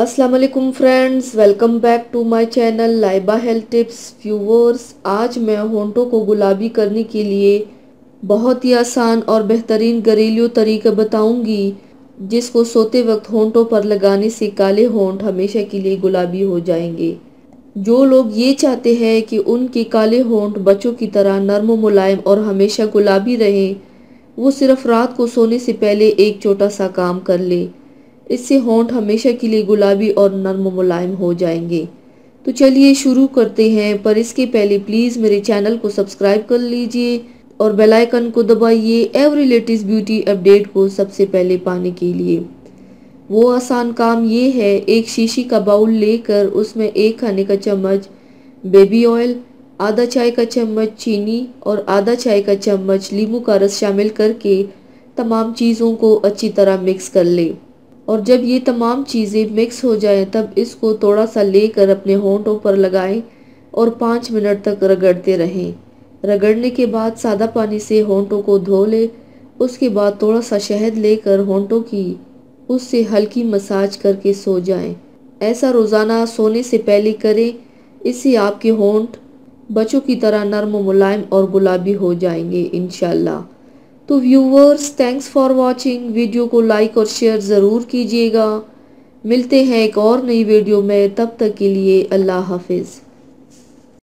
अस्सलाम वालेकुम friends, welcome back to my channel Laiba health tips. Viewers, आज मैं होंठों को गुलाबी करने के लिए बहुत ही आसान और बेहतरीन घरेलू तरीका बताऊंगी, जिसको सोते वक्त होंठों पर लगाने से काले होंठ हमेशा के लिए गुलाबी हो जाएंगे। जो लोग ये चाहते हैं कि उनके काले होंठ बच्चों की तरह नर्म मुलायम और हमेशा गुलाबी रहें, वो सिर्फ रात को सोने से पहले एक छोटा सा काम कर ले। इससे होंठ हमेशा के लिए गुलाबी और नर्म मुलायम हो जाएंगे। तो चलिए शुरू करते हैं, पर इसके पहले प्लीज़ मेरे चैनल को सब्सक्राइब कर लीजिए और बेल आइकन को दबाइए एवरी लेटेस्ट ब्यूटी अपडेट को सबसे पहले पाने के लिए। वो आसान काम ये है, एक शीशी का बाउल लेकर उसमें 1 खाने का चम्मच बेबी ऑयल, आधा चाय का चम्मच चीनी और आधा चाय का चम्मच नींबू का रस शामिल करके तमाम चीज़ों को अच्छी तरह मिक्स कर ले। और जब ये तमाम चीज़ें मिक्स हो जाएं, तब इसको थोड़ा सा लेकर अपने होंठों पर लगाएं और 5 मिनट तक रगड़ते रहें। रगड़ने के बाद सादा पानी से होंठों को धो ले। उसके बाद थोड़ा सा शहद लेकर होंठों की उससे हल्की मसाज करके सो जाएं। ऐसा रोज़ाना सोने से पहले करें। इससे आपके होंठ बच्चों की तरह नर्म मुलायम और गुलाबी हो जाएंगे इंशाल्लाह। तो viewers, thanks for watching. Video को लाइक और शेयर ज़रूर कीजिएगा। मिलते हैं एक और नई वीडियो में, तब तक के लिए अल्लाह हाफिज़।